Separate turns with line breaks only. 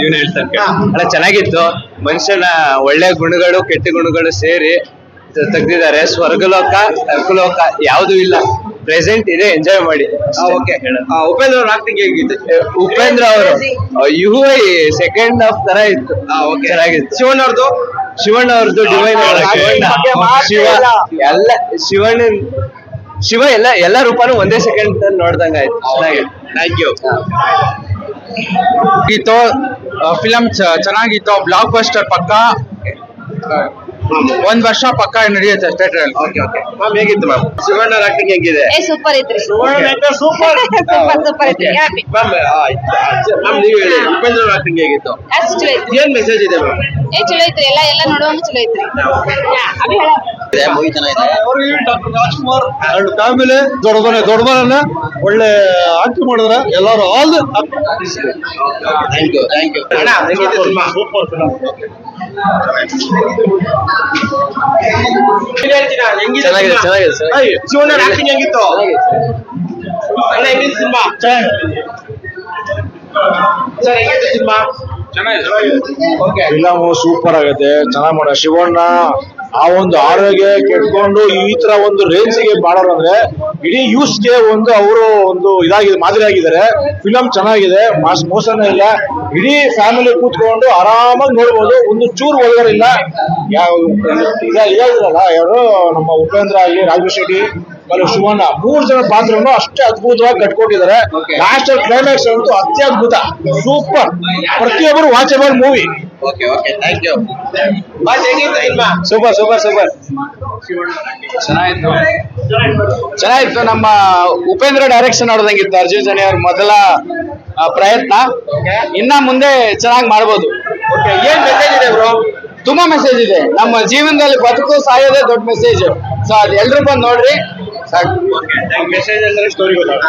ಇವ್ನು ಹೇಳ್ತಾರೆ.
ಅಲ್ಲ ಚೆನ್ನಾಗಿತ್ತು. ಮನುಷ್ಯನ ಒಳ್ಳೆ ಗುಣಗಳು ಕೆಟ್ಟ ಗುಣಗಳು ಸೇರಿ ತೆಗ್ದಿದ್ದಾರೆ. ಸ್ವರ್ಗಲೋಕ ನರ್ಕಲೋಕ ಯಾವ್ದು ಇಲ್ಲ, ಪ್ರೆಸೆಂಟ್ ಇದೆ, ಎಂಜಾಯ್ ಮಾಡಿ.
ಉಪೇಂದ್ರ ಅವ್ರ ಆಕ್ಟಿಂಗ್ ಹೇಗಿತ್ತು?
ಉಪೇಂದ್ರ ಅವರು ಯು ಸೆಕೆಂಡ್ ಹಾಫ್ ತರ ಇತ್ತು, ಚೆನ್ನಾಗಿತ್ತು. ಶಿವಣ್ಣ ಅವ್ರದ್ದು ಡಿವೈನ್ ಶಿವ ಎಲ್ಲ ರೂಪಾನು ಒಂದೇ ಸೆಕೆಂಡ್ ನೋಡ್ದಂಗ ಆಯ್ತು. ಚೆನ್ನಾಗಿತ್ತು.
Thank you.
ಇತ್ತು ಫಿಲಂ ಚೆನ್ನಾಗಿತ್ತು. ಬ್ಲಾಕ್ ಬಸ್ಟರ್ ಪಕ್ಕ, ಒಂದ್ ವರ್ಷ ಪಕ್ಕ ನಡೆಯುತ್ತೆ ಥಿಯೇಟರ್ ಅಲ್ಲಿ.
ಮ್ಯಾಮ್ ಹೇಗಿತ್ತು ಮ್ಯಾಮ್? ಶಿವಣ್ಣ ಆಕ್ಟಿಂಗ್ ಹೇಗಿದೆ?
ಸೂಪರ್ ಐತ್ರಿ.
ಸೂಪರ್
ಸೂಪರ್ ಐತ್ರಿ. ಹ್ಯಾಪಿ.
ಮ್ಯಾಮ್ ನೀವು ಹೇಳಿ, ಉಪೇಂದ್ರ ಅವ್ರ ಆಕ್ಟಿಂಗ್ ಹೇಗಿತ್ತು?
ಚಲೋ ಐತ್ರಿ.
ಏನ್ ಮೆಸೇಜ್ ಇದೆ ಮ್ಯಾಮ್?
ಚಲೋ ಐತ್ರಿ. ಎಲ್ಲ ನೋಡುವಂಗ ಚಲೋ ಐತ್ರಿ.
ಮೂವಿ ಚೆನ್ನಾಗಿದೆ.
ಡಾಕ್ಟರ್ ರಾಜ್ಕುಮಾರ್ ಅಂಡ್ ಫ್ಯಾಮಿಲಿ ದೊಡ್ಡದನ್ನ ಒಳ್ಳೆ ಆಕ್ಟಿಂಗ್ ಮಾಡಿದ್ರೆ ಎಲ್ಲರೂ ಆಲ್
ಥ್ಯಾಂಕ್ ಯು. ಅಣ್ಣ ಹೇಗಿತ್ತು ಸಿನಿಮಾ?
Super film.
ಚೆನ್ನಾಗಿದೆ.
ಶಿವಣ್ಣ ಆಕ್ಟಿಂಗ್ ಹೆಂಗಿತ್ತು? ಅಣ್ಣ ಹೆಂಗಿತ್ತು ಸಿನಿಮಾ? ಸರ್ ಹೆಂಗಿತ್ತು ಸಿನಿಮಾ?
ಫಿಲಮ್ ಸೂಪರ್ ಆಗೈತೆ, ಚೆನ್ನಾಗಿ ಮಾಡ. ಶಿವಣ್ಣ ಆ ಒಂದು ಆರೋಗ್ಯ ಕೆಟ್ಕೊಂಡು ಈ ತರ ಒಂದು ರೇಂಜ್ಗೆ ಮಾಡೋರು ಅಂದ್ರೆ ಇಡೀ ಯೂಸ್ಗೆ ಅವರು ಒಂದು ಇದಾಗಿದೆ, ಮಾದರಿ ಆಗಿದ್ದಾರೆ. ಫಿಲಂ ಚೆನ್ನಾಗಿದೆ, ಮೋಸನೇ ಇಲ್ಲ. ಇಡೀ ಫ್ಯಾಮಿಲಿ ಕೂತ್ಕೊಂಡು ಆರಾಮಾಗಿ ನೋಡ್ಬೋದು. ಒಂದು ಚೂರು ಒಳಗಡೆ ಇಲ್ಲ. ಇದಾಗಿರಲ್ಲ ಯಾರು ನಮ್ಮ ಉಪೇಂದ್ರ ಆಗಲಿ, ರಾಜು ಶೆಟ್ಟಿ ಮತ್ತು ಶಿವಣ್ಣ 3 ಜನ ಪಾತ್ರನು ಅಷ್ಟೇ ಅದ್ಭುತವಾಗಿ ಕಟ್ಕೊಟ್ಟಿದ್ದಾರೆ. ಲಾಸ್ಟ್ ಕ್ಲೈಮ್ಯಾಕ್ಸ್ ಅಂತೂ ಅತ್ಯದ್ಭುತ, ಸೂಪರ್. ಪ್ರತಿಯೊಬ್ಬರು watchable movie.
Thank you.
Super ಚೆನ್ನಾಗಿತ್ತು. ನಮ್ಮ ಉಪೇಂದ್ರ ಡೈರೆಕ್ಷನ್ ನೋಡ್ದಂಗಿತ್ತು. ಅರ್ಜುನ್ ಜನಿ ಅವ್ರ ಮೊದಲ ಪ್ರಯತ್ನ. ಇನ್ನ ಮುಂದೆ ಚೆನ್ನಾಗಿ ಮಾಡ್ಬೋದು.
ಏನ್ ಮೆಸೇಜ್ ಇದೆ ಬ್ರೋ?
ತುಂಬಾ ಮೆಸೇಜ್ ಇದೆ. ನಮ್ಮ ಜೀವನದಲ್ಲಿ ಬದುಕು ಸಾಯೋದೇ ದೊಡ್ಡ ಮೆಸೇಜ್. ಸೊ ಅದ್ ಎಲ್ರು ಬಂದು ನೋಡ್ರಿ ಸಾಕು.
ಮೆಸೇಜ್ ಅಂದ್ರೆ ಸ್ಟೋರಿ ಗೊತ್ತಾಗ